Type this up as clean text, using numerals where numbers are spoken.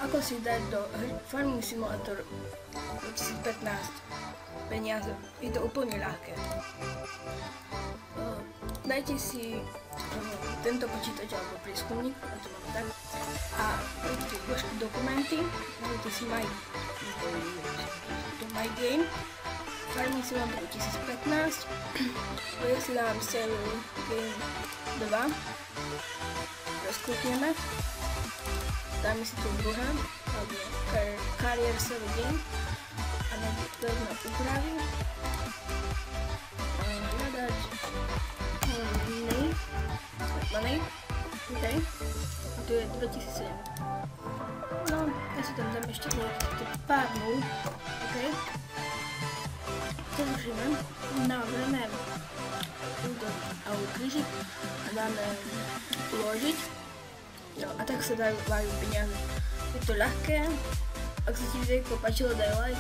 Ako si dať do Farming Simulator 2015 peniaze. Je to úplne ľahké. Dajte si tento počítač alebo prieskumník, a to máme tak, a príďte dokumenty, dajte si My Game, Farming Simulator 2015, ja si dám Save Game 2, rozklikneme, dáme si tu druhé, alebo Career Save Game, a dáme upraviť, hľadať Money, OK, a tu je 2007. No, ja si tam dám ešte pár nul, OK. To zrušíme, dáme túto krížik a dáme uložiť. No, a tak sa dajú peniaze. Je to ľahké, ak sa ti videjko páčilo, daj like.